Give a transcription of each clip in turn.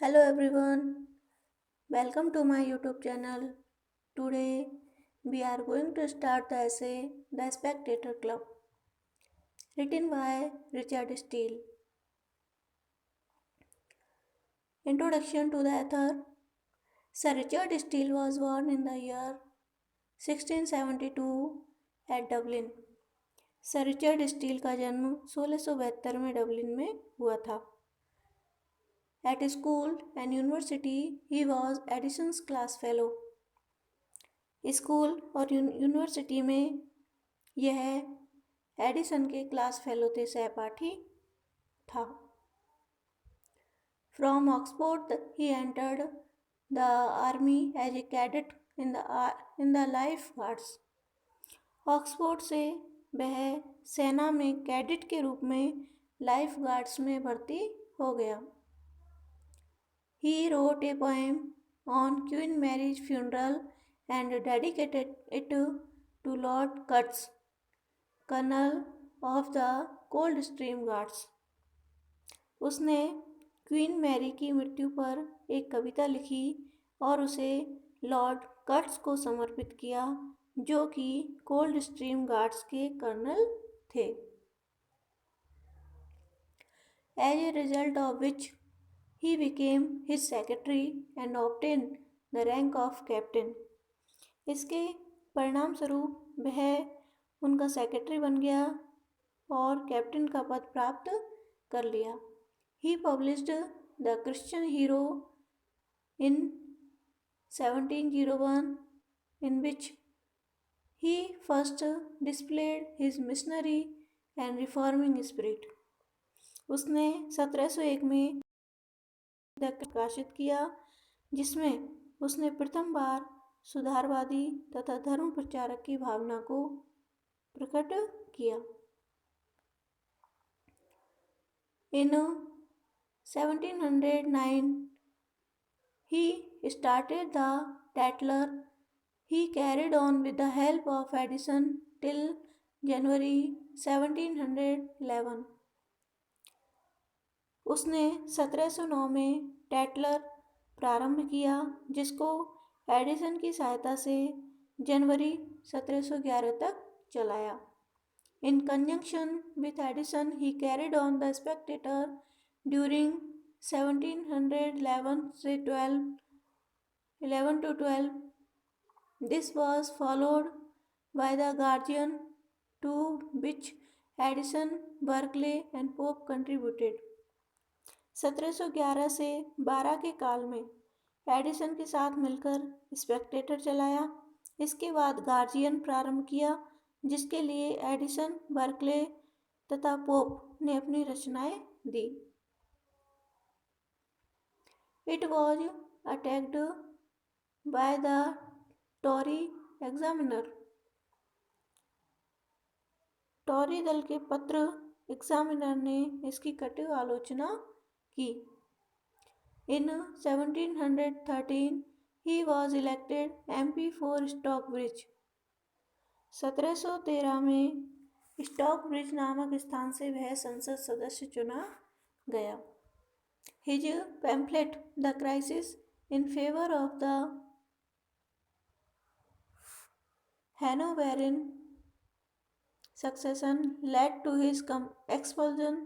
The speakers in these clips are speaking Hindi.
Hello everyone, welcome to my YouTube channel. Today we are going to start the essay The Spectator Club, written by Richard Steele. Introduction to the author. Sir Richard Steele was born in the year 1672 at Dublin. Sir Richard Steele का जन्म 1672 में डबलिन में हुआ था. At school and university, he was Edison's class fellow. School और यूनिवर्सिटी में यह एडिसन के क्लास फेलो थे, सहपाठी था. From Oxford he entered the army as a cadet in the life guards. Oxford से वह सेना में कैडेट के रूप में लाइफ गार्ड्स में भर्ती हो गया. He wrote a poem on Queen Mary's funeral and dedicated it to Lord Cutts, Colonel of the Coldstream Guards. उसने क्वीन मैरी की मृत्यु पर एक कविता लिखी और उसे लॉर्ड कट्स को समर्पित किया, जो कि कोल्ड स्ट्रीम गार्ड्स के कर्नल थे. As a result of which he became his secretary and obtained the rank of captain. इसके परिणाम स्वरूप वह उनका सेक्रेटरी बन गया और कैप्टन का पद प्राप्त कर लिया. He published the Christian hero in 1701 in which he first displayed his missionary and reforming spirit. उसने 1701 में प्रकाशित किया, जिसमें उसने प्रथम बार सुधारवादी तथा धर्म प्रचारक की भावना को प्रकट किया. In 1709 he started the Tatler. He carried on with the help of Edison till January 1711. उसने 1709 में टैटलर प्रारंभ किया, जिसको एडिसन की सहायता से जनवरी 1711 तक चलाया. In conjunction with Addison he carried on the Spectator during 1711 से 11 to 12. This was followed by the Guardian, to which Addison, Berkeley and Pope contributed. 1711 से 12 के काल में एडिसन के साथ मिलकर स्पेक्टेटर चलाया. इसके बाद गार्जियन प्रारंभ किया, जिसके लिए एडिसन, बर्कले तथा पोप ने अपनी रचनाएं दी. It was attacked by the Tory examiner. Tory दल के पत्र एग्जामिनर ने इसकी कटु आलोचना की. In 1713 he was elected MP for Stockbridge. 1713 में स्टॉकब्रिज नामक स्थान से वह संसद सदस्य चुना गया. His pamphlet The Crisis in favor of the Hanoverian succession led to his expulsion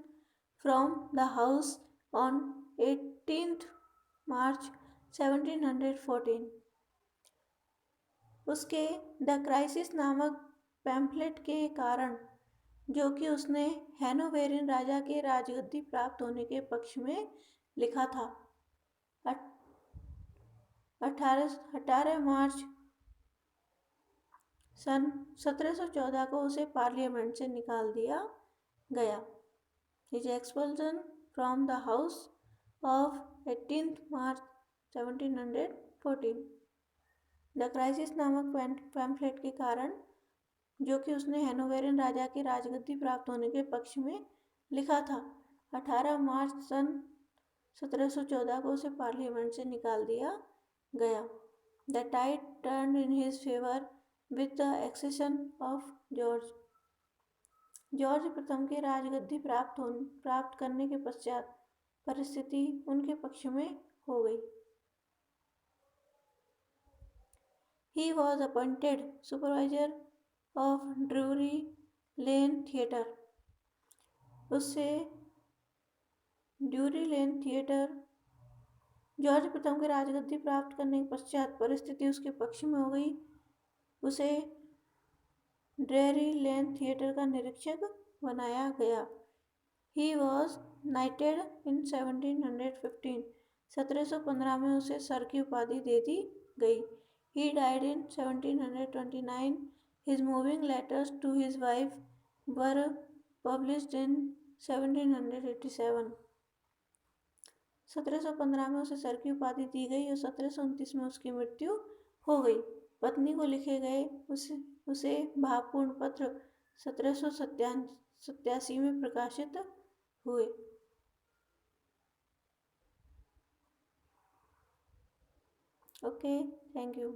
from the house on 18th मार्च 1714. उसके द क्राइसिस नामक पैम्फलेट के कारण, जो कि उसने हैनोवेरियन राजा के राजगद्दी प्राप्त होने के पक्ष में लिखा था, 18 मार्च सन 1714 को उसे पार्लियामेंट से निकाल दिया गया. His expulsion from the house of 18th March 1714. The crisis नामक पैम्फलेट के कारण, जो कि उसने हैनोवेरियन राजा के राजगद्दी प्राप्त होने के पक्ष में लिखा था, 18 मार्च सन 1714 को उसे पार्लियामेंट से निकाल दिया गया. The tide turned in his favour with the accession of George. George प्रथम के राजगद्दी प्राप्त करने के पश्चात परिस्थिति उनके पक्ष में हो गई। He was appointed supervisor of Drury lane theatre. उससे ड्यूरी लेन थिएटर जॉर्ज प्रथम के राजगद्दी प्राप्त करने के पश्चात परिस्थिति उसके पक्ष में हो गई। उसे ड्रेरी लेन थिएटर का निरीक्षक बनाया गया। ही वॉज नाइटेड इन 1715। 1715 में उसे सर की उपाधि दे दी गई। He died in 1729। His moving letters to his wife were published in 1787। 1715 में उसे सर की उपाधि दी गई और 1729 में उसकी मृत्यु हो गई। पत्नी को लिखे गए उसे भावपूर्ण पत्र 1787 में प्रकाशित हुए। Okay, thank you.